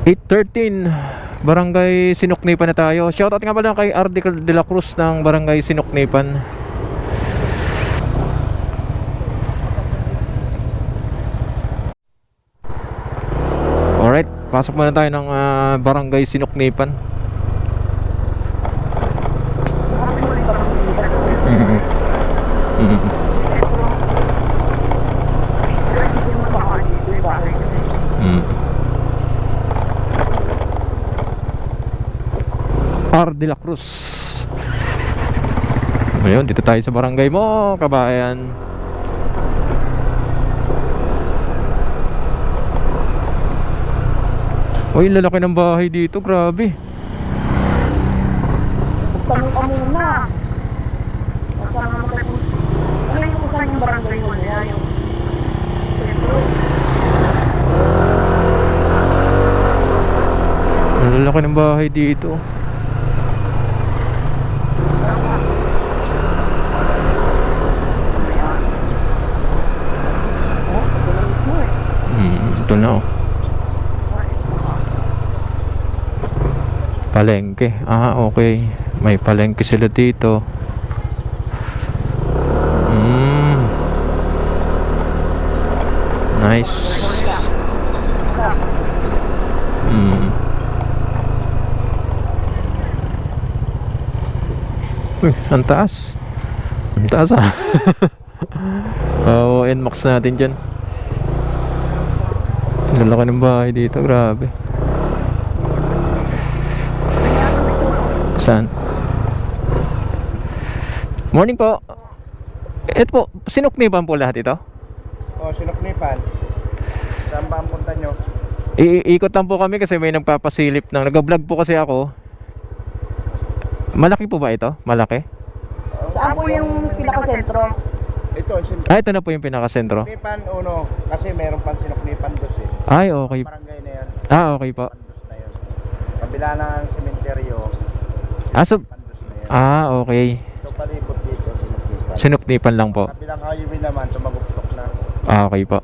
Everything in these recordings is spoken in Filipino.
8:13, Barangay Sinuknipan na tayo. Shoutout nga pala kay RD de la Cruz ng Barangay Sinuknipan. Alright, pasok muna tayo ng Barangay Sinuknipan. R de la Cruz. Ayun, dito tayo sa barangay mo, kabayan. Uy, lalaki ng bahay dito, grabe. Tanong ka muna. Kasama mo tayo. Ano yung saan yung barangay mo niya? Yung Lalaki ng bahay dito. Ito na, oh. Palengke. Okay. May palengke sila dito. Nice. Uy, ang taas. Ang taas, ah. NMAX natin dyan. Lalaki ng bahay dito, grabe. Saan? Morning po. Ito po, Sinuknipan po lahat ito? Sinuknipan. Saan ba ang punta nyo? Iikot lang po kami kasi may nagpapasilip ng nag-vlog po kasi ako. Malaki po ba ito? Malaki? saan po yung pinaka-sentro? Ito, Ito na po yung pinaka-sentro. Sinuknipan uno. Kasi meron pang Sinuknipan dos eh. Ay, okay. Barangay na yan. Okay po. Pandos na yun. Kabila na ang sementeryo. So, Pandos na yan. Okay. Ito palibot dito, Sinuknipan. Sinuknipan lang po. Kabilang highway naman, tumaguptok na. Okay po.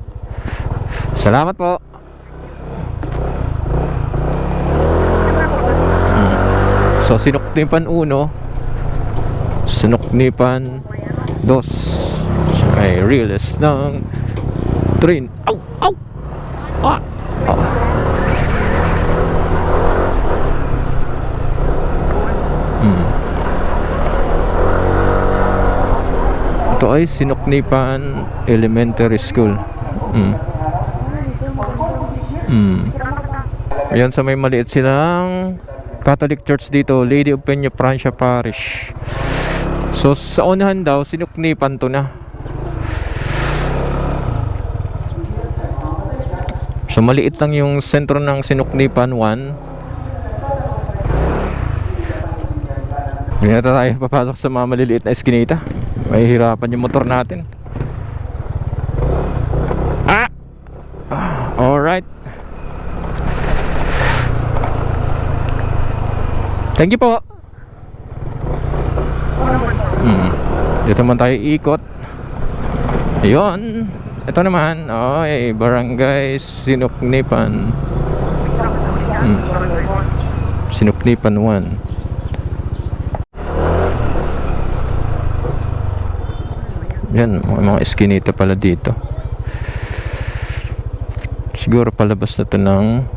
Salamat po. So, Sinuknipan 1, Sinuknipan 2. May release ng train. Au! Au! Ah! Ah. Ito ay Sinuknipan Elementary School. Ayan, sa may maliit silang Catholic Church dito, Lady of Peña Francia Parish. So sa unahan daw, Sinuknipan to na. So maliit lang yung sentro ng Sinuknipan 1. Hindi na tayo papasok sa mga maliliit na eskinita. Mahihirapan yung motor natin. Alright. Thank you po. Dito naman tayo ikot. Ayun. Ito naman, Barangay Sinuknipan. Sinuknipan 1. Yan, mga eskinita pala dito. Siguro palabas na to ng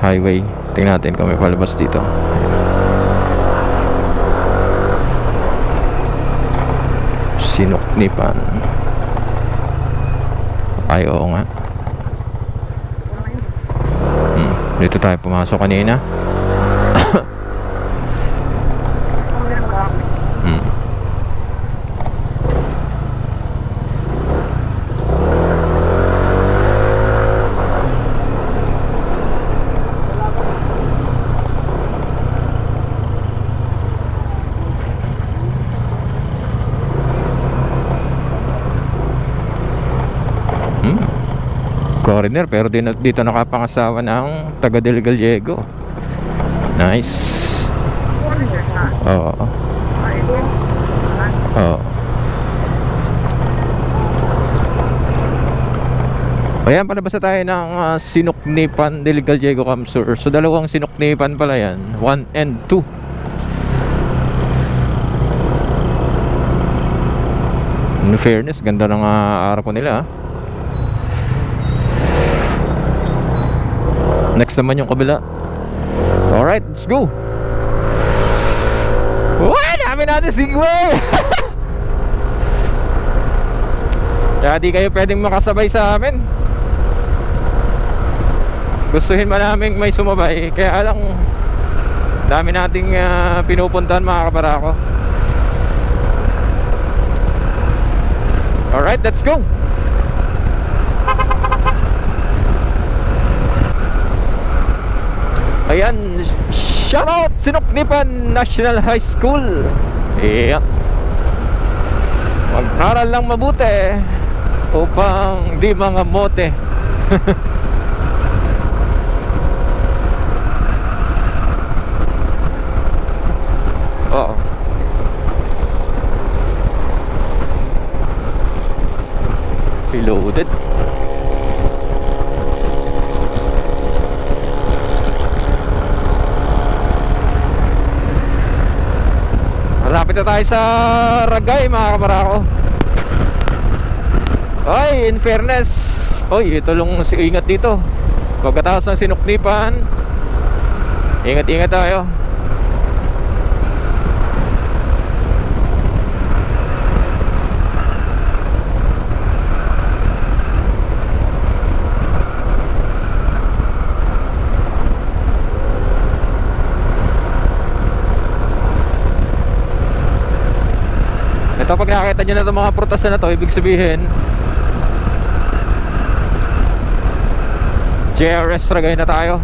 highway. Tingnan natin kung may palabas dito. Sinuknipan. Ay, oo nga. Dito tayo pumasok kanina. Foreigner, pero dito nakapangasawa ng taga Del Gallego. Nice. Oo. Oo. Ayan, palabas na tayo ng Sinuknipan del Gallego Camsur. So dalawang Sinuknipan pala yan, 1 and 2. In fairness, ganda ng araw ko nila. Next naman yung kabila. Alright, let's go. Uy, dami natin Segway. Kaya di kayo pwedeng makasabay sa amin. Gustuhin man namin may sumabay, kaya lang dami nating pinupuntahan mga kabarako. Alright, let's go. Ayan, shoutout Sinuknipan National High School. Yeah. Mag-aral lang mabuti upang di mga mote. Oo. Reloaded. Malapit na tayo sa Ragay mga kabarako. Ay, in fairness, oy, ito lang si ingat dito. Pagkatapos ng Sinuknipan, ingat-ingat tayo. Ito, pag nakakita nyo na itong mga prutasan na to, ibig sabihin JRS Ragay na tayo.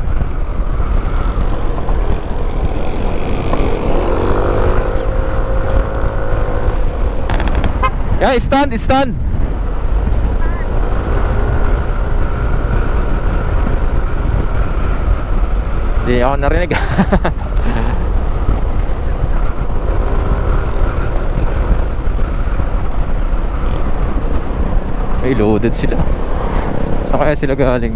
Yeah, stand, stand. Hindi ako narinig. Ay, loaded sila. Saan kaya sila galing?